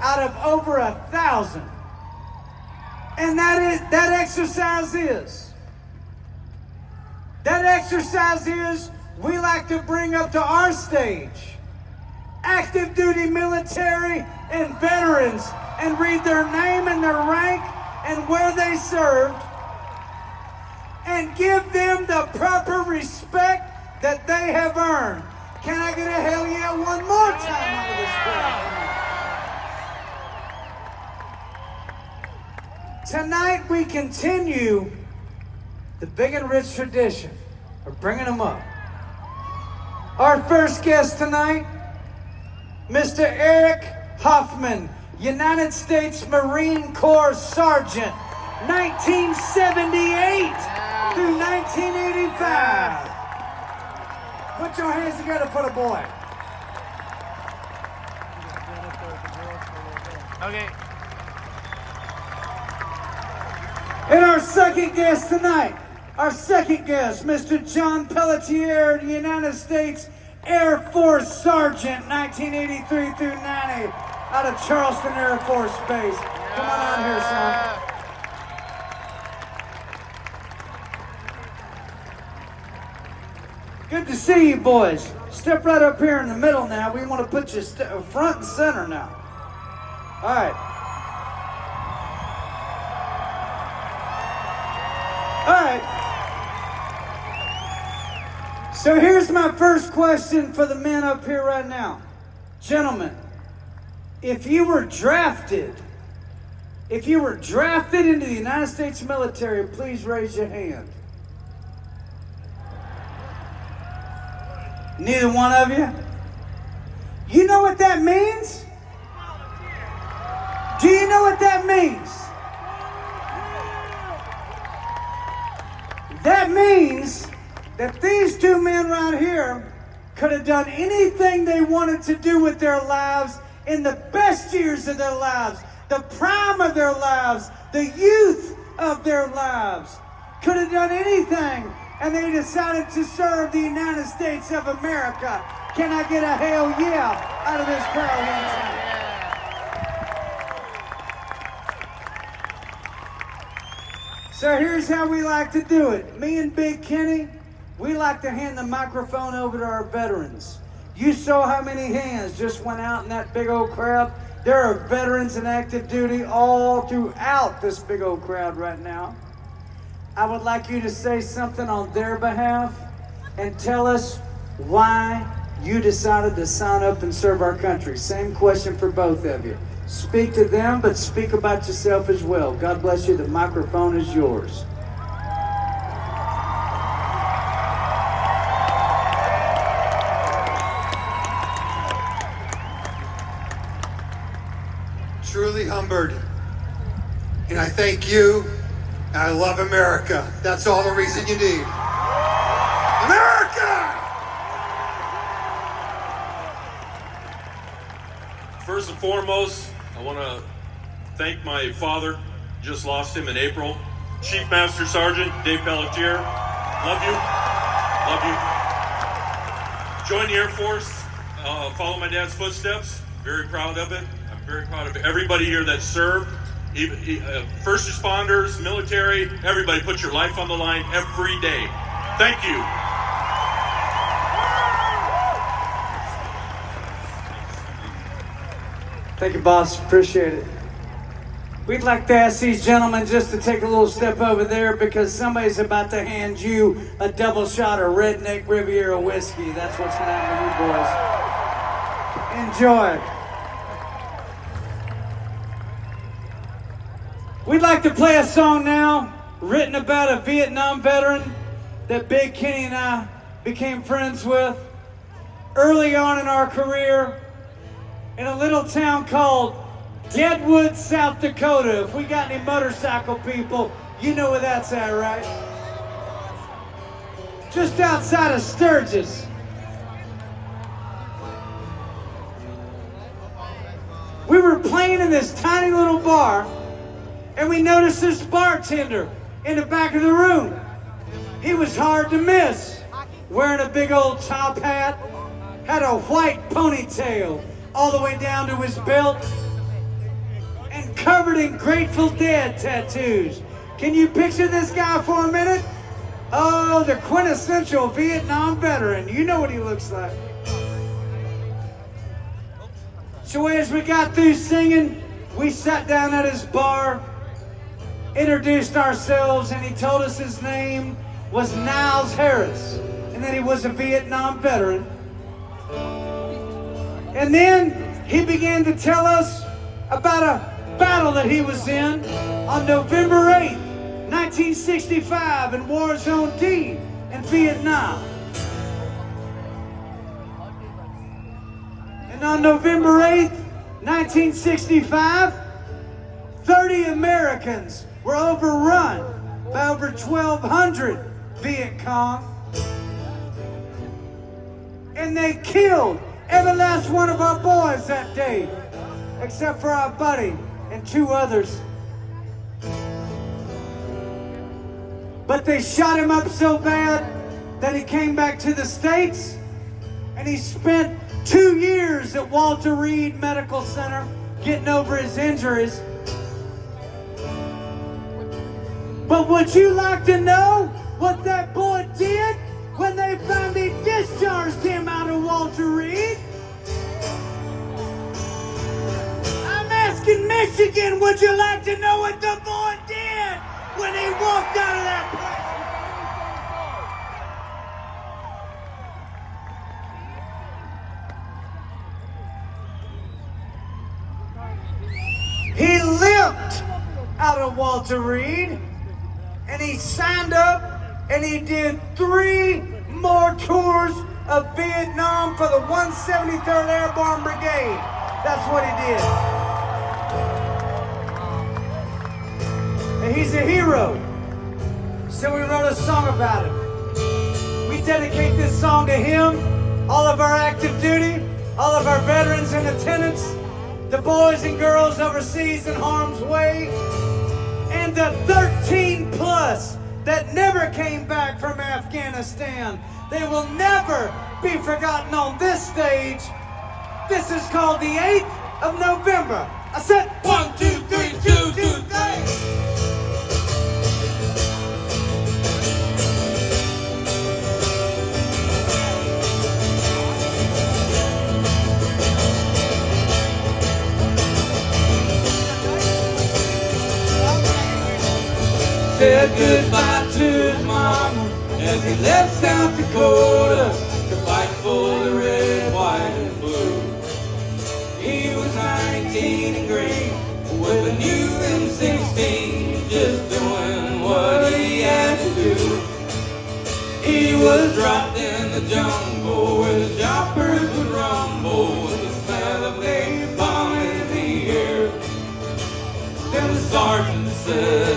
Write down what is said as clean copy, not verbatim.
out of over 1,000. And that exercise is we like to bring up to our stage active duty military and veterans and read their name and their rank and where they served and give them the proper respect that they have earned. Can I get a hell yeah one more time out of this crowd? Tonight we continue the big and rich tradition of bringing them up. Our first guest tonight, Mr. Eric Hoffman, United States Marine Corps Sergeant, 1978 through 1985. Put your hands together for the boy. Okay. And our second guest tonight, Mr. John Pelletier, the United States Air Force Sergeant, 1983 through 90, out of Charleston Air Force Base. Come on out here, son. Good to see you, boys. Step right up here in the middle now. We want to put you front and center now. All right. All right. So here's my first question for the men up here right now. Gentlemen, if you were drafted into the United States military, please raise your hand. Neither one of you? You know what that means? Do you know what that means? That means that these two men right here could have done anything they wanted to do with their lives in the best years of their lives, the prime of their lives, the youth of their lives. Could have done anything, and they decided to serve the United States of America. Can I get a hell yeah out of this crowd one time? So here's how we like to do it. Me and Big Kenny, we like to hand the microphone over to our veterans. You saw how many hands just went out in that big old crowd. There are veterans in active duty all throughout this big old crowd right now. I would like you to say something on their behalf and tell us why you decided to sign up and serve our country. Same question for both of you. Speak to them, but speak about yourself as well. God bless you. The microphone is yours. Truly humbled, and I thank you. I love America. That's all the reason you need. America! First and foremost, I want to thank my father. Just lost him in April. Chief Master Sergeant Dave Pelletier. Love you. Love you. Joined the Air Force. Follow my dad's footsteps. Very proud of it. I'm very proud of everybody here that served. First responders, military, everybody put your life on the line every day. Thank you. Thank you, boss. Appreciate it. We'd like to ask these gentlemen just to take a little step over there because somebody's about to hand you a double shot of Redneck Riviera whiskey. That's what's going to happen to you boys. Enjoy. We'd like to play a song now written about a Vietnam veteran that Big Kenny and I became friends with early on in our career in a little town called Deadwood, South Dakota. If we got any motorcycle people, you know where that's at, right? Just outside of Sturgis. We were playing in this tiny little bar, and we noticed this bartender in the back of the room. He was hard to miss, wearing a big old top hat, had a white ponytail all the way down to his belt, and covered in Grateful Dead tattoos. Can you picture this guy for a minute? Oh, the quintessential Vietnam veteran. You know what he looks like. So as we got through singing, we sat down at his bar, introduced ourselves, and he told us his name was Niles Harris, and that he was a Vietnam veteran. And then he began to tell us about a battle that he was in on November 8th, 1965 in War Zone D in Vietnam. And on November 8th, 1965, 30 Americans were overrun by over 1,200 Viet Cong. And they killed every last one of our boys that day, except for our buddy and 2 others. But they shot him up so bad that he came back to the States, and he spent 2 years at Walter Reed Medical Center getting over his injuries. But would you like to know what that boy did when they finally discharged him out of Walter Reed? I'm asking Michigan, would you like to know what the boy did when he walked out of that place? He limped out of Walter Reed, and he signed up, and he did 3 more tours of Vietnam for the 173rd Airborne Brigade. That's what he did. And he's a hero. So we wrote a song about him. We dedicate this song to him, all of our active duty, all of our veterans in attendance, the boys and girls overseas in harm's way, and the 13 plus that never came back from Afghanistan. They will never be forgotten on this stage. This is called the 8th of November. I said 1, 2, 3, 2, 2, 3. Said goodbye to his mama as he left South Dakota to fight for the red, white, and blue. He was 19 and green with a new M16, just doing what he had to do. He was dropped in the jungle where the choppers would rumble with the smell of napalm in the air. Then the sergeant said,